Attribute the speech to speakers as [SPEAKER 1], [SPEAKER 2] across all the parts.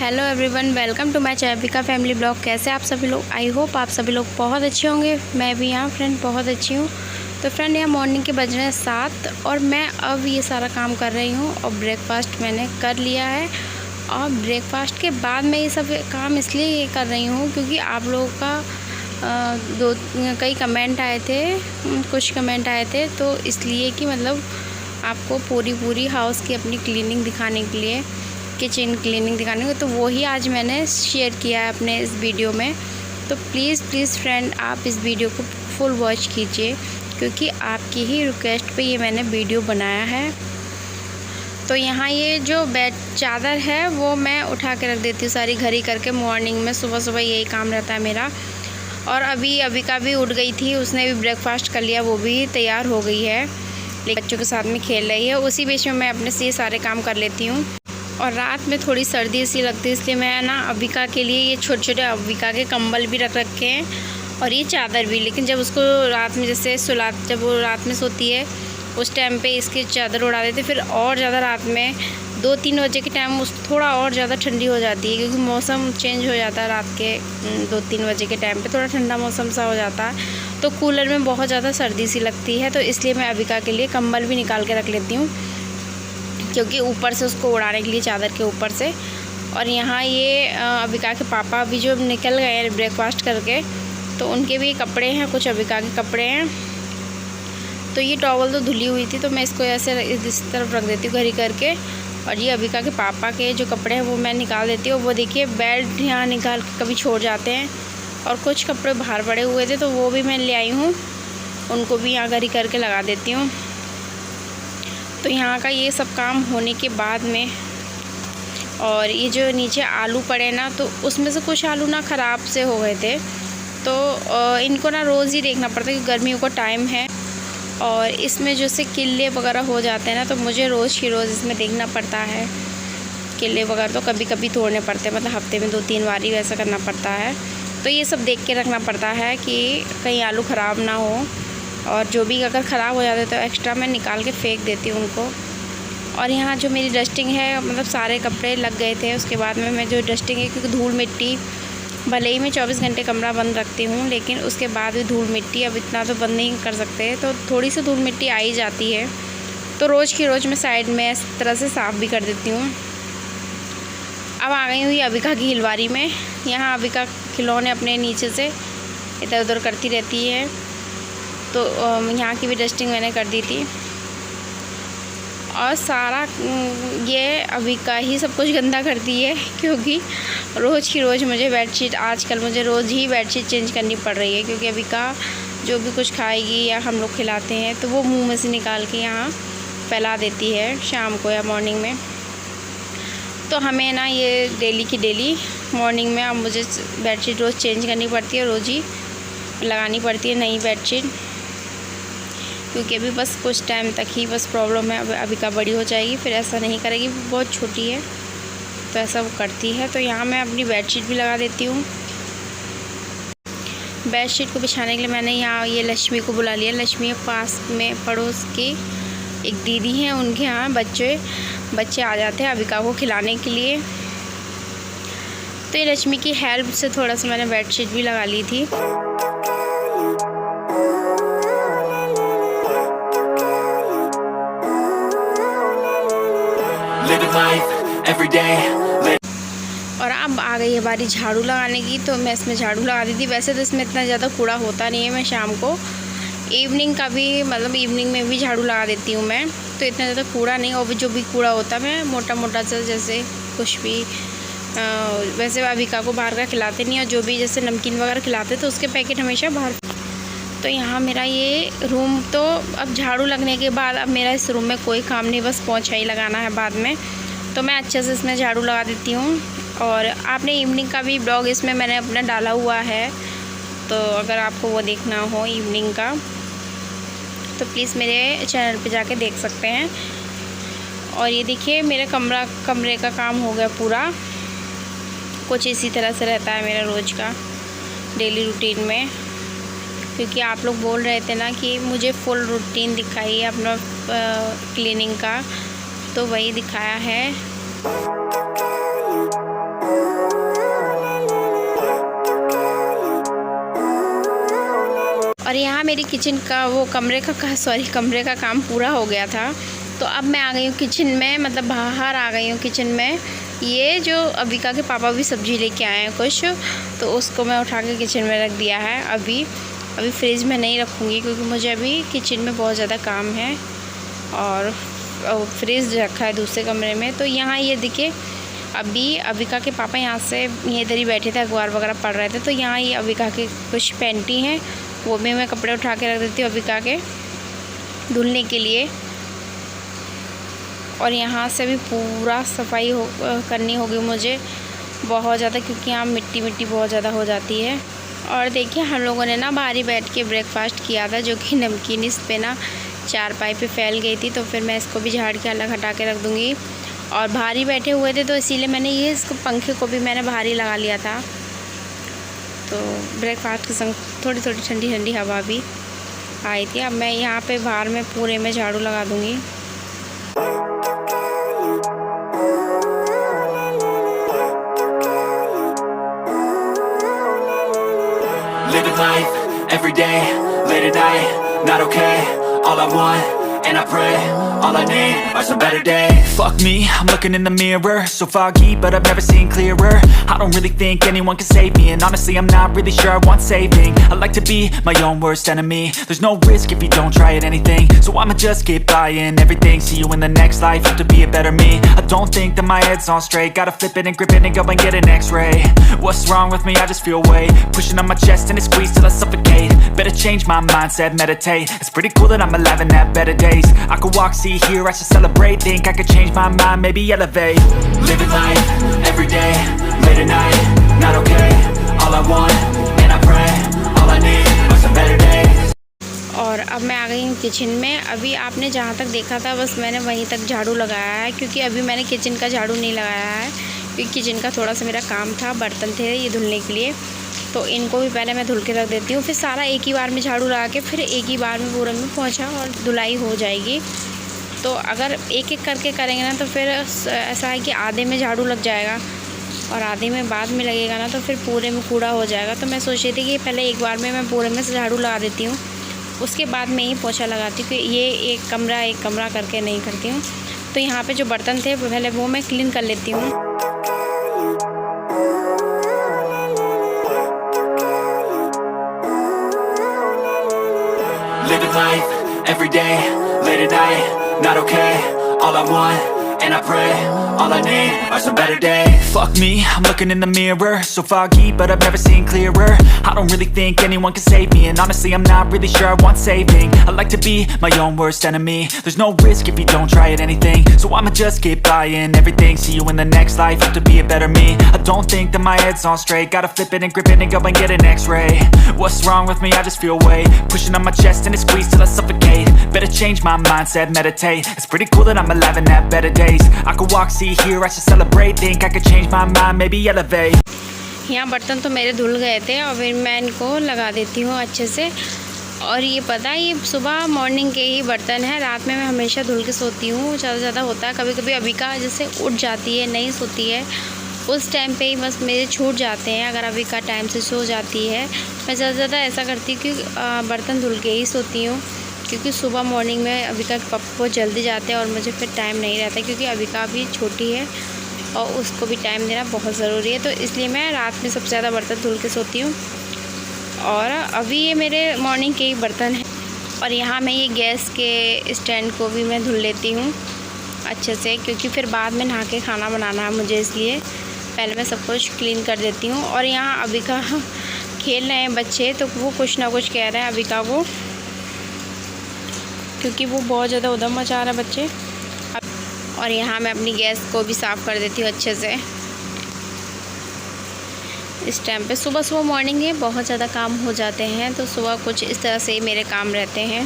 [SPEAKER 1] Hello everyone, welcome to my चैबिका family blog. कैसे आप सभी लोग? आई होप आप सभी लोग बहुत अच्छे होंगे। मैं भी यहाँ फ्रेंड बहुत अच्छी हूँ। तो फ्रेंड यहाँ मॉर्निंग के बज रहे हैं 7 और मैं अब ये सारा काम कर रही हूँ और ब्रेकफास्ट मैंने कर लिया है। और ब्रेकफास्ट के बाद मैं ये सब काम इसलिए कर रही हूँ क्योंकि आप लोगों का कई कमेंट आए थे, कुछ कमेंट आए थे, तो इसलिए कि मतलब आपको पूरी हाउस की अपनी क्लीनिंग दिखाने के लिए, किचन क्लीनिंग दिखाने को, तो वही आज मैंने शेयर किया है अपने इस वीडियो में। तो प्लीज़ फ्रेंड आप इस वीडियो को फुल वॉच कीजिए क्योंकि आपकी ही रिक्वेस्ट पे ये मैंने वीडियो बनाया है। तो यहाँ ये जो बेड चादर है वो मैं उठा के रख देती हूँ सारी घड़ी करके। मॉर्निंग में सुबह यही काम रहता है मेरा। और अभी का भी उठ गई थी, उसने भी ब्रेकफास्ट कर लिया, वो भी तैयार हो गई है, लेकिन बच्चों के साथ में खेल रही है। उसी बीच में मैं अपने से ये सारे काम कर लेती हूँ। और रात में थोड़ी सर्दी सी लगती है, इसलिए मैं ना अविका के लिए ये छोटे अविका के कंबल भी रख रखे हैं और ये चादर भी। लेकिन जब उसको रात में जैसे जब वो रात में सोती है उस टाइम पे इसकी चादर उड़ा देते, फिर और ज़्यादा रात में 2-3 बजे के टाइम उस थोड़ा और ज़्यादा ठंडी हो जाती है क्योंकि मौसम चेंज हो जाता है। रात के 2-3 बजे के टाइम पे थोड़ा ठंडा मौसम सा हो जाता है, तो कूलर में बहुत ज़्यादा सर्दी सी लगती है। तो इसलिए मैं अविका के लिए कंबल भी निकाल के रख लेती हूँ क्योंकि ऊपर से उसको उड़ाने के लिए, चादर के ऊपर से। और यहाँ ये अविका के पापा भी जो निकल गए हैं ब्रेकफास्ट करके, तो उनके भी कपड़े हैं, कुछ अविका के कपड़े हैं। तो ये टॉवल तो धुली हुई थी, तो मैं इसको ऐसे इस तरफ रख देती हूँ घड़ी करके। और ये अविका के पापा के जो कपड़े हैं वो मैं निकाल देती हूँ। वो देखिए बेड यहाँ निकाल के कभी छोड़ जाते हैं। और कुछ कपड़े बाहर पड़े हुए थे तो वो भी मैं ले आई हूँ, उनको भी यहाँ घड़ी करके लगा देती हूँ। तो यहाँ का ये सब काम होने के बाद में, और ये जो नीचे आलू पड़े ना, तो उसमें से कुछ आलू ना ख़राब से हो गए थे, तो इनको ना रोज़ ही देखना पड़ता है क्योंकि गर्मियों का टाइम है और इसमें जैसे किल्ले वगैरह हो जाते हैं ना, तो मुझे रोज़ की रोज़ इसमें देखना पड़ता है। किल्ले वगैरह तो कभी कभी तोड़ने पड़ते हैं, मतलब हफ्ते में 2-3 बार ही वैसा करना पड़ता है। तो ये सब देख के रखना पड़ता है कि कहीं आलू ख़राब ना हो, और जो भी अगर ख़राब हो जाते तो एक्स्ट्रा मैं निकाल के फेंक देती हूँ उनको। और यहाँ जो मेरी डस्टिंग है, मतलब सारे कपड़े लग गए थे, उसके बाद में मैं जो डस्टिंग है, क्योंकि धूल मिट्टी, भले ही मैं 24 घंटे कमरा बंद रखती हूँ लेकिन उसके बाद भी धूल मिट्टी, अब इतना तो बंद नहीं कर सकते, तो थोड़ी सी धूल मिट्टी आ ही जाती है। तो रोज़ की रोज़ मैं साइड में इस तरह से साफ़ भी कर देती हूँ। अब आ गई हुई अविका की हिलवारी में। यहाँ अविका खिलौने अपने नीचे से इधर उधर करती रहती है, तो यहाँ की भी डस्टिंग मैंने कर दी थी। और सारा ये अविका ही सब कुछ गंदा करती है क्योंकि रोज़ की रोज़ मुझे बेडशीट, आजकल मुझे रोज़ ही बेडशीट चेंज करनी पड़ रही है क्योंकि अविका जो भी कुछ खाएगी या हम लोग खिलाते हैं तो वो मुंह में से निकाल के यहाँ फैला देती है शाम को या मॉर्निंग में। तो हमें ना ये डेली की डेली मॉर्निंग में अब मुझे बेडशीट रोज़ चेंज करनी पड़ती है, रोज़ ही लगानी पड़ती है नई बेडशीट, क्योंकि अभी बस कुछ टाइम तक ही बस प्रॉब्लम है। अविका बड़ी हो जाएगी फिर ऐसा नहीं करेगी, बहुत छोटी है तो ऐसा वो करती है। तो यहाँ मैं अपनी बेडशीट भी लगा देती हूँ। बेडशीट को बिछाने के लिए मैंने यहाँ ये लक्ष्मी को बुला लिया। लक्ष्मी के पास में पड़ोस की एक दीदी हैं, उनके यहाँ बच्चे आ जाते हैं अविका को खिलाने के लिए। तो ये लक्ष्मी की हेल्प से थोड़ा सा मैंने बेडशीट भी लगा ली थी। और अब आ गई है बारी झाड़ू लगाने की, तो मैं इसमें झाड़ू लगा दी थी। वैसे तो इसमें इतना ज़्यादा कूड़ा होता नहीं है, मैं शाम को इवनिंग का भी, मतलब इवनिंग में भी झाड़ू लगा देती हूँ मैं, तो इतना ज़्यादा कूड़ा नहीं। और जो भी कूड़ा होता है मैं मोटा सा, जैसे कुछ भी वैसे अविका को बाहर का खिलाते नहीं, और जो भी जैसे नमकीन वगैरह खिलाते तो उसके पैकेट हमेशा बाहर। तो यहाँ मेरा ये रूम, तो अब झाड़ू लगने के बाद अब मेरा इस रूम में कोई काम नहीं, बस पोंछा ही लगाना है बाद में, तो मैं अच्छे से इसमें झाड़ू लगा देती हूँ। और आपने इवनिंग का भी ब्लॉग इसमें मैंने अपना डाला हुआ है, तो अगर आपको वो देखना हो इवनिंग का तो प्लीज़ मेरे चैनल पे जाके देख सकते हैं। और ये देखिए मेरे कमरे का काम हो गया पूरा। कुछ इसी तरह से रहता है मेरा रोज़ का डेली रूटीन में, क्योंकि आप लोग बोल रहे थे ना कि मुझे फुल रूटीन दिखाइए अपना क्लीनिंग का, तो वही दिखाया है। और यहाँ मेरी किचन का वो कमरे का काम पूरा हो गया था। तो अब मैं आ गई हूँ किचन में, मतलब बाहर आ गई हूँ किचन में। ये जो अबिका के पापा भी सब्ज़ी लेके आए हैं कुछ, तो उसको मैं उठा के किचन में रख दिया है। अभी फ्रिज में नहीं रखूँगी क्योंकि मुझे अभी किचन में बहुत ज़्यादा काम है, और फ्रिज रखा है दूसरे कमरे में। तो यहाँ ये देखिए, अभी अबिका के पापा यहाँ से ये इधर ही बैठे थे, अखबार वगैरह पढ़ रहे थे। तो यहाँ ये अबिका के कुछ पैंटी हैं, वो भी मैं कपड़े उठा के रख देती हूँ अबिका के धुलने के लिए। और यहाँ से भी पूरा सफाई करनी होगी मुझे बहुत ज़्यादा, क्योंकि यहाँ मिट्टी बहुत ज़्यादा हो जाती है। और देखिए हम लोगों ने ना बाहर ही बैठ के ब्रेकफास्ट किया था, जो कि नमकीन इस पे ना चारपाई पे फैल गई थी। तो फिर मैं इसको भी झाड़ के अलग हटा के रख दूँगी। और बाहर ही बैठे हुए थे तो इसीलिए मैंने इसको पंखे को भी मैंने बाहर ही लगा लिया था। तो ब्रेकफास्ट के संग थोड़ी ठंडी ठंडी हवा भी आई थी। अब मैं यहाँ पे बाहर में पूरे में झाड़ू लगा दूँगी।
[SPEAKER 2] Living life, every day, late at night, not okay. All I want, and I pray, all I need are some better days. Fuck me, I'm looking in the mirror, so foggy, but I've never seen clearer. I don't really think anyone can save me, and honestly I'm not really sure I want saving. I like to be my own worst enemy. There's no risk if you don't try at anything, so I'ma just keep buying everything. See you in the next life, have to be a better me. I don't think that my head's on straight, gotta flip it and grip it and go and get an x-ray. What's wrong with me? I just feel weight pushing on my chest and it squeezes till I suffocate. Better change my mindset, meditate. It's pretty cool that I'm alive and have better days. I could walk, see, hear, I should celebrate. Think I could change my mind, maybe elevate. Living life, every day, late at night, not okay. All I want, and I pray, all I need are some better days.
[SPEAKER 1] और अब मैं आ गई हूँ kitchen में। अभी आपने जहाँ तक देखा था बस मैंने वहीं तक झाड़ू लगाया है, क्योंकि अभी मैंने किचन का झाड़ू नहीं लगाया है, क्योंकि किचन का थोड़ा सा मेरा काम था, बर्तन थे ये धुलने के लिए। तो इनको भी पहले मैं धुल के रख देती हूँ, फिर सारा एक ही बार में झाड़ू लगा के फिर एक ही बार में पूरे में पोंछा और धुलाई हो जाएगी। तो अगर एक एक करके करेंगे ना तो फिर ऐसा है कि आधे में झाड़ू लग जाएगा और आधे में बाद में लगेगा ना, तो फिर पूरे में कूड़ा हो जाएगा। तो मैं सोच रही थी कि पहले एक बार में मैं पूरे में से झाड़ू लगा देती हूँ, उसके बाद में ही पोंछा लगाती हूँ, कि ये एक कमरा करके नहीं करती हूँ। तो यहाँ पे जो बर्तन थे पहले वो मैं क्लीन कर लेती हूँ।
[SPEAKER 2] Living life, every day, late at night, not okay. All I want, and I pray, all I need are some better days. Fuck me, I'm looking in the mirror, so foggy, but I've never seen clearer. I don't really think anyone can save me, and honestly I'm not really sure I want saving. I like to be my own worst enemy. There's no risk if you don't try at anything, so I'ma just keep buying everything. See you in the next life, have to be a better me. I don't think that my head's on straight, gotta flip it and grip it and go and get an x-ray. What's wrong with me? I just feel weight pushing on my chest and it squeezes till I suffocate. Better change my mindset, meditate. It's pretty cool that I'm alive and have better days. I could walk, see, hear, I should celebrate. Think I could change my mind, maybe elevate.
[SPEAKER 1] यहाँ बर्तन तो मेरे धुल गए थे और फिर मैं इनको लगा देती हूँ अच्छे से। और ये पता है ये सुबह मॉर्निंग के ही बर्तन है, रात में मैं हमेशा धुल के सोती हूँ। ज़्यादा होता है कभी कभी अबिका जैसे उठ जाती है, नहीं सोती है, उस टाइम पे ही बस मेरे छूट जाते हैं। अगर अबिका टाइम से सो जाती है, मैं ज़्यादा ऐसा करती हूँ कि बर्तन धुल के ही सोती हूँ, क्योंकि सुबह मॉर्निंग में अबिका के पापा बहुत जल्दी जाते हैं और मुझे फिर टाइम नहीं रहता, क्योंकि अबिका भी छोटी है और उसको भी टाइम देना बहुत ज़रूरी है। तो इसलिए मैं रात में सबसे ज़्यादा बर्तन धुल के सोती हूँ। और अभी ये मेरे मॉर्निंग के ही बर्तन हैं। और यहाँ मैं ये गैस के स्टैंड को भी मैं धुल लेती हूँ अच्छे से, क्योंकि फिर बाद में नहा के खाना बनाना है मुझे, इसलिए पहले मैं सब कुछ क्लीन कर देती हूँ। और यहाँ अबिका खेल रहे हैं बच्चे, तो वो कुछ ना कुछ कह रहे हैं अबिका को, क्योंकि वो बहुत ज़्यादा उधम मचा रहा है बच्चे। और यहाँ मैं अपनी गैस को भी साफ़ कर देती हूँ अच्छे से। इस टाइम पे सुबह मॉर्निंग में बहुत ज़्यादा काम हो जाते हैं, तो सुबह कुछ इस तरह से मेरे काम रहते हैं।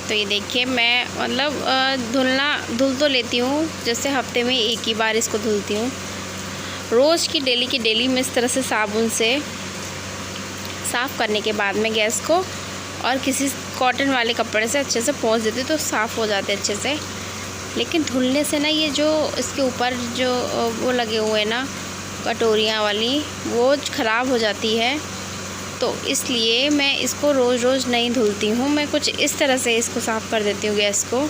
[SPEAKER 1] तो ये देखिए मैं मतलब धुल तो लेती हूँ, जैसे हफ्ते में एक ही बार इसको धुलती हूँ। रोज़ की डेली मैं इस तरह से साबुन से साफ़ करने के बाद में गैस को और किसी कॉटन वाले कपड़े से अच्छे से पोंछ देती हूँ, तो साफ़ हो जाते अच्छे से। लेकिन धुलने से ना ये जो इसके ऊपर जो वो लगे हुए हैं ना कटोरियाँ वाली, वो ख़राब हो जाती है। तो इसलिए मैं इसको रोज़ रोज़ नहीं धुलती हूँ। मैं कुछ इस तरह से इसको साफ़ कर देती हूँ, गैस को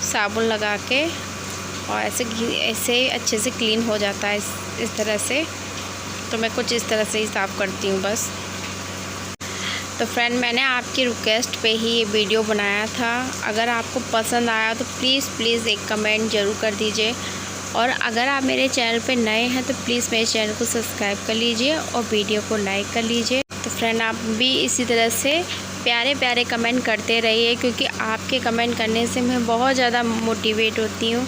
[SPEAKER 1] साबुन लगा के, और ऐसे अच्छे से क्लीन हो जाता है इस तरह से। तो मैं कुछ इस तरह से ही साफ़ करती हूँ बस। तो फ्रेंड, मैंने आपकी रिक्वेस्ट पे ही ये वीडियो बनाया था। अगर आपको पसंद आया तो प्लीज़ एक कमेंट ज़रूर कर दीजिए, और अगर आप मेरे चैनल पे नए हैं तो प्लीज़ मेरे चैनल को सब्सक्राइब कर लीजिए और वीडियो को लाइक कर लीजिए। तो फ्रेंड, आप भी इसी तरह से प्यारे प्यारे कमेंट करते रहिए, क्योंकि आपके कमेंट करने से मैं बहुत ज़्यादा मोटिवेट होती हूँ।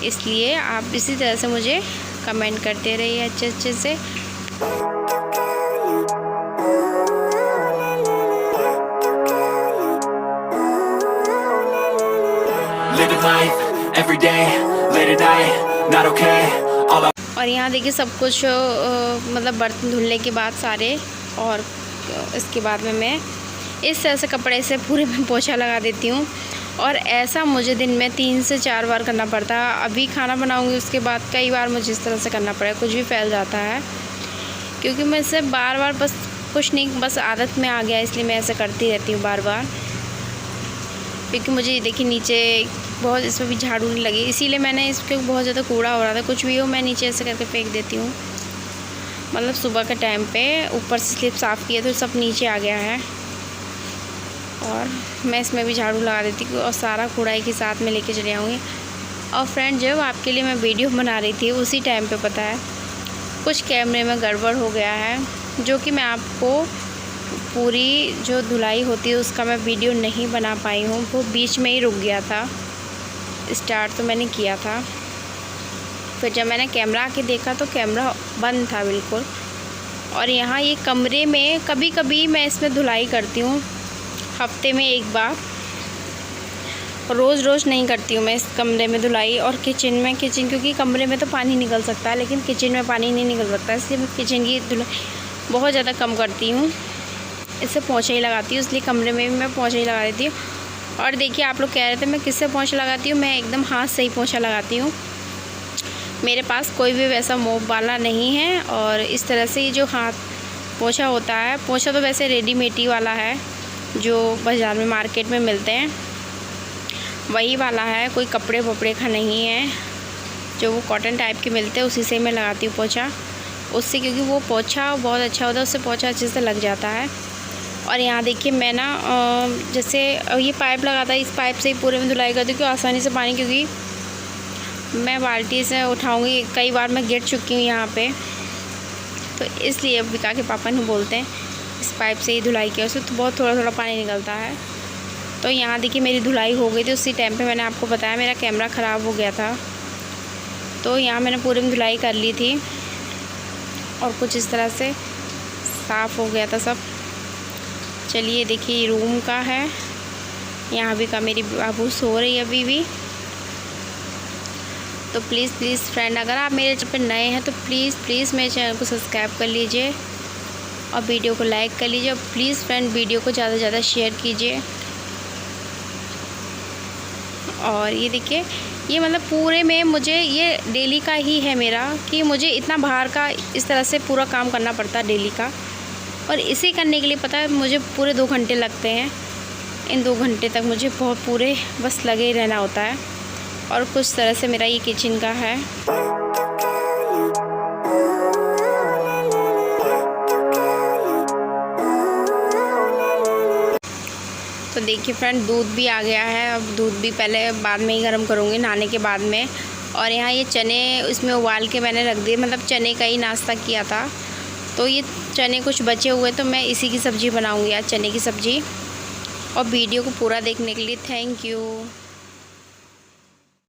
[SPEAKER 1] इसलिए आप इसी तरह से मुझे कमेंट करते रहिए अच्छे से।
[SPEAKER 2] Living life, every day, late at night, not okay, all I...
[SPEAKER 1] और यहाँ देखिए सब कुछ मतलब बर्तन धुलने के बाद सारे, और इसके बाद में मैं इस तरह से कपड़े से पूरे में पोछा लगा देती हूँ। और ऐसा मुझे दिन में 3 से 4 बार करना पड़ता है। अभी खाना बनाऊँगी, उसके बाद कई बार मुझे इस तरह से करना पड़ेगा, कुछ भी फैल जाता है, क्योंकि मैं इसे बार बस कुछ नहीं, बस आदत में आ गया, इसलिए मैं ऐसे करती रहती हूँ बार। क्योंकि मुझे देखिए नीचे बहुत, इसमें भी झाड़ू नहीं लगी, इसीलिए मैंने इसके बहुत ज़्यादा कूड़ा हो रहा था, कुछ भी हो मैं नीचे ऐसे करके फेंक देती हूँ। मतलब सुबह के टाइम पे ऊपर से स्लिप साफ़ किया तो सब नीचे आ गया है, और मैं इसमें भी झाड़ू लगा देती हूँ और सारा कूड़ा एक ही साथ में लेके चले आऊँगी। और फ्रेंड, जब आपके लिए मैं वीडियो बना रही थी उसी टाइम पे पता है कुछ कैमरे में गड़बड़ हो गया है, जो कि मैं आपको पूरी जो धुलाई होती है उसका मैं वीडियो नहीं बना पाई हूँ। वो बीच में ही रुक गया था। स्टार्ट तो मैंने किया था, फिर जब मैंने कैमरा आके देखा तो कैमरा बंद था बिल्कुल। और यहाँ ये कमरे में कभी कभी मैं इसमें धुलाई करती हूँ, हफ्ते में एक बार, रोज़ नहीं करती हूँ मैं इस कमरे में धुलाई। और किचन क्योंकि कमरे में तो पानी निकल सकता है, लेकिन किचन में पानी नहीं निकल सकता, इसलिए मैं किचन की धुलाई बहुत ज़्यादा कम करती हूँ। इससे पोंछा ही लगाती हूँ, इसलिए कमरे में भी मैं पोंछा ही लगा देती हूँ। और देखिए, आप लोग कह रहे थे मैं किससे पोंछा लगाती हूँ, मैं एकदम हाथ से ही पोंछा लगाती हूँ। मेरे पास कोई भी वैसा मोप वाला नहीं है, और इस तरह से ये जो हाथ पोंछा होता है, पोंछा तो वैसे रेडीमेड ही वाला है जो बाज़ार में मार्केट में मिलते हैं, वही वाला है, कोई कपड़े वपड़े का नहीं है। जो वो कॉटन टाइप के मिलते हैं उसी से मैं लगाती हूँ पोंछा, उससे, क्योंकि वो पोंछा बहुत अच्छा होता है, उससे पोंछा अच्छे से लग जाता है। और यहाँ देखिए मैं ना जैसे ये पाइप लगा था, इस पाइप से ही पूरे में धुलाई करती हूँ कि आसानी से पानी, क्योंकि मैं बाल्टी से उठाऊँगी, कई बार मैं गिर चुकी हूँ यहाँ पे, तो इसलिए विका के पापा नहीं बोलते हैं इस पाइप से ही धुलाई किया, उसमें तो बहुत थोड़ा पानी निकलता है। तो यहाँ देखिए मेरी धुलाई हो गई थी। उसी टाइम पे मैंने आपको बताया मेरा कैमरा ख़राब हो गया था, तो यहाँ मैंने पूरे में धुलाई कर ली थी, और कुछ इस तरह से साफ़ हो गया था सब। चलिए देखिए, रूम का है, यहाँ भी का मेरी बाबू सो रही है अभी भी। तो प्लीज़ फ्रेंड, अगर आप मेरे चैनल पर नए हैं तो प्लीज़ मेरे चैनल को सब्सक्राइब कर लीजिए और वीडियो को लाइक कर लीजिए। और प्लीज़ फ्रेंड, वीडियो को ज़्यादा से ज़्यादा शेयर कीजिए। और ये देखिए, ये मतलब पूरे में मुझे ये डेली का ही है मेरा, कि मुझे इतना बाहर का इस तरह से पूरा काम करना पड़ता है डेली का। और इसे करने के लिए पता है मुझे पूरे 2 घंटे लगते हैं। इन 2 घंटे तक मुझे बहुत पूरे बस लगे ही रहना होता है। और कुछ तरह से मेरा ये किचन का है। तो देखिए फ्रेंड, दूध भी आ गया है। अब दूध भी पहले बाद में ही गर्म करूँगी, नहाने के बाद में। और यहाँ ये चने इसमें उबाल के मैंने रख दिए, मतलब चने का ही नाश्ता किया था, तो ये चने कुछ बचे हुए, तो मैं इसी की सब्ज़ी बनाऊँगी आज, चने की सब्ज़ी। और वीडियो को पूरा देखने के लिए थैंक यू।